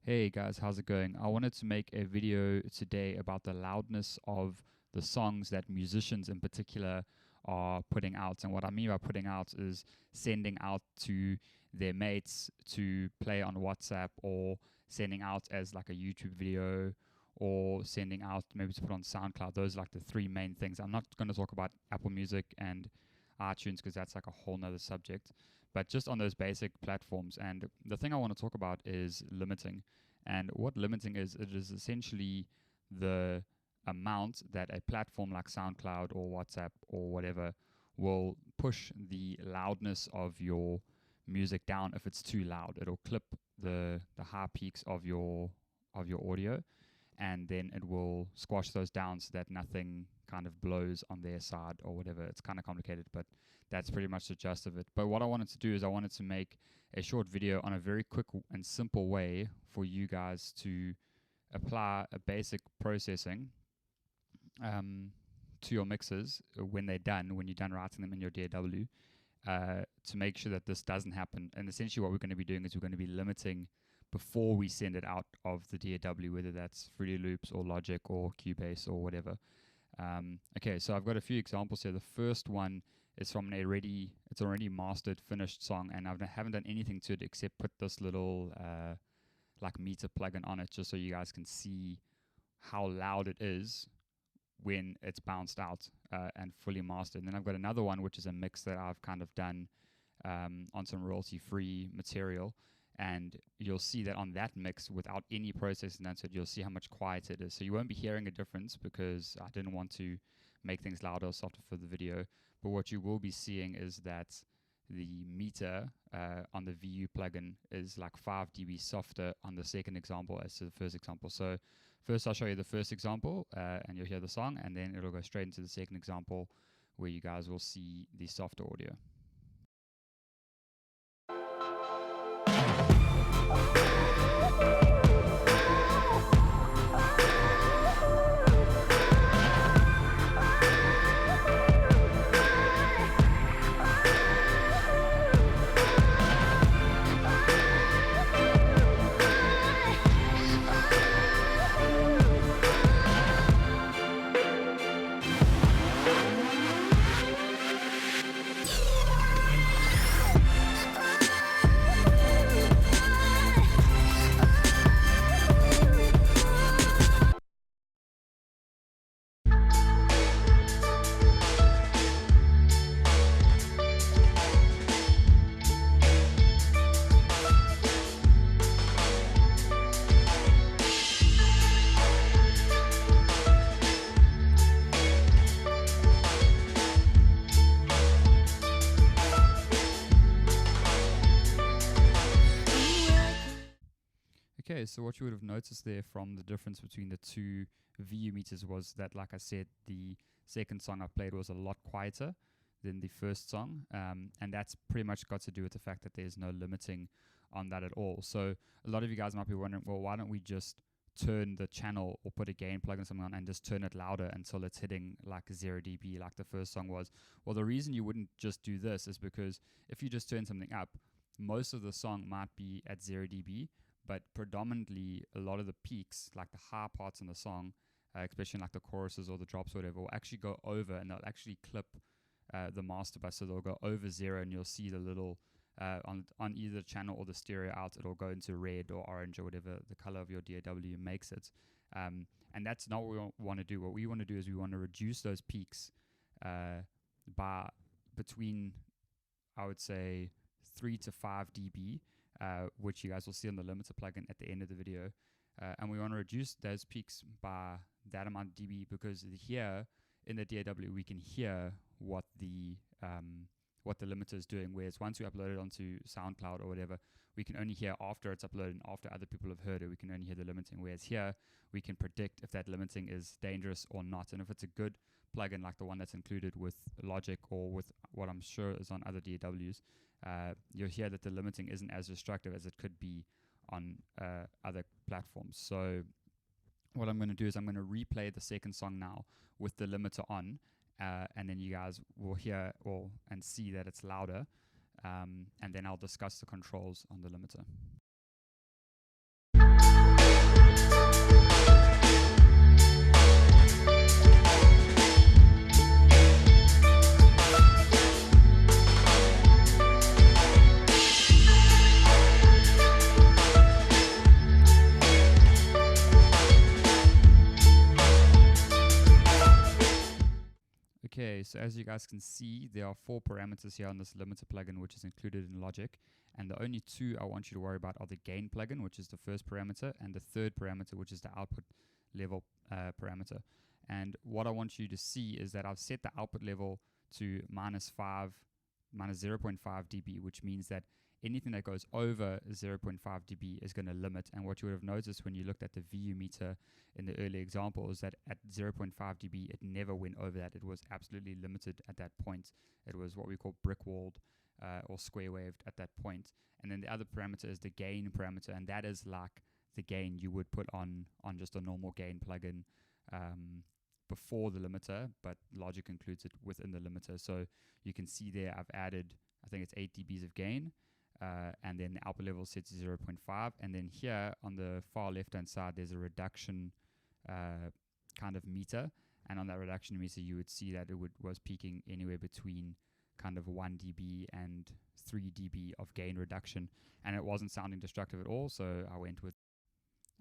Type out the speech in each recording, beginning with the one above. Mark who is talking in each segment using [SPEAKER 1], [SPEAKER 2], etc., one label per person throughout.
[SPEAKER 1] Hey guys, how's it going? I wanted to make a video today about the loudness of the songs that musicians in particular are putting out. And what I mean by putting out is sending out to their mates to play on WhatsApp, or sending out as like a YouTube video, or sending out maybe to put on SoundCloud. Those are like the three main things. I'm not going to talk about Apple Music and iTunes because that's like a whole nother subject, but just on those basic platforms. And the thing I want to talk about is limiting. And what limiting is, it is essentially the amount that a platform like SoundCloud or WhatsApp or whatever will push the loudness of your music down. If it's too loud, it'll clip the high peaks of your audio, and then it will squash those down so that nothing kind of blows on their side or whatever. It's kind of complicated, but that's pretty much the gist of it. But what I wanted to do is I wanted to make a short video on a very quick and simple way for you guys to apply a basic processing to your mixes when they're done, when you're done writing them in your DAW, to make sure that this doesn't happen. And essentially what we're going to be doing is we're going to be limiting before we send it out of the DAW, whether that's Fruity Loops or Logic or Cubase or whatever. Okay, so I've got a few examples here. The first one is from it's already mastered, finished song, and I haven't done anything to it except put this little like meter plugin on it, just so you guys can see how loud it is when it's bounced out and fully mastered. And then I've got another one, which is a mix that I've kind of done on some royalty-free material. And you'll see that on that mix, without any processing done to it, you'll see how much quieter it is. So you won't be hearing a difference because I didn't want to make things louder or softer for the video. But what you will be seeing is that the meter on the VU plugin is like 5 dB softer on the second example as to the first example. So first I'll show you the first example and you'll hear the song, and then it'll go straight into the second example where you guys will see the softer audio. Okay, so what you would have noticed there from the difference between the two VU meters was that, like I said, the second song I played was a lot quieter than the first song, and that's pretty much got to do with the fact that there's no limiting on that at all. So a lot of you guys might be wondering, well, why don't we just turn the channel or put a gain plug in something on and just turn it louder until it's hitting like 0 dB like the first song was? Well, the reason you wouldn't just do this is because if you just turn something up, most of the song might be at 0 dB, but predominantly a lot of the peaks, like the high parts in the song, especially like the choruses or the drops or whatever, will actually go over, and they'll actually clip the master bus, so they'll go over 0, and you'll see the little on either the channel or the stereo out, it'll go into red or orange or whatever the color of your DAW makes it. And that's not what we want to do. What we want to do is we want to reduce those peaks by between, I would say, 3 to 5 dB, which you guys will see on the limiter plugin at the end of the video. And we want to reduce those peaks by that amount of dB, because here in the DAW we can hear what the limiter is doing, whereas once we upload it onto SoundCloud or whatever, we can only hear after it's uploaded and after other people have heard it. We can only hear the limiting, whereas here we can predict if that limiting is dangerous or not, and if it's a good plugin like the one that's included with Logic or with what I'm sure is on other DAWs, you'll hear that the limiting isn't as destructive as it could be on other platforms. So what I'm going to do is I'm going to replay the second song now with the limiter on, and then you guys will hear and see that it's louder, and then I'll discuss the controls on the limiter. Okay, so as you guys can see, there are 4 parameters here on this limiter plugin, which is included in Logic. And the only 2 I want you to worry about are the gain plugin, which is the first parameter, and the third parameter, which is the output level parameter. And what I want you to see is that I've set the output level to minus 0.5 dB, which means that anything that goes over 0.5 dB is going to limit. And what you would have noticed when you looked at the VU meter in the early example is that at 0.5 dB, it never went over that. It was absolutely limited at that point. It was what we call brick-walled or square-waved at that point. And then the other parameter is the gain parameter, and that is like the gain you would put on just a normal gain plugin before the limiter, but Logic includes it within the limiter. So you can see there I've added, I think it's 8 dBs of gain. And then the output level set to 0.5, and then here on the far left hand side there's a reduction kind of meter, and on that reduction meter you would see that it was peaking anywhere between kind of 1 dB and 3 dB of gain reduction, and it wasn't sounding destructive at all, so I went with.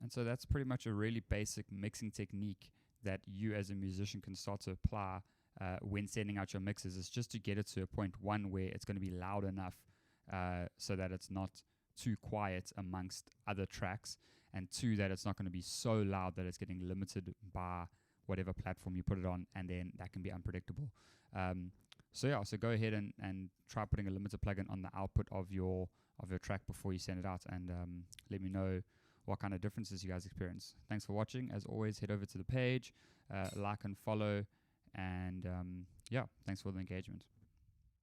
[SPEAKER 1] And so that's pretty much a really basic mixing technique that you as a musician can start to apply when sending out your mixes. Is just to get it to a point, one, where it's going to be loud enough so that it's not too quiet amongst other tracks, and 2, that it's not going to be so loud that it's getting limited by whatever platform you put it on, and then that can be unpredictable. So go ahead and try putting a limiter plugin on the output of your track before you send it out, and let me know what kind of differences you guys experience. Thanks for watching. As always, head over to the page, like and follow, and thanks for the engagement.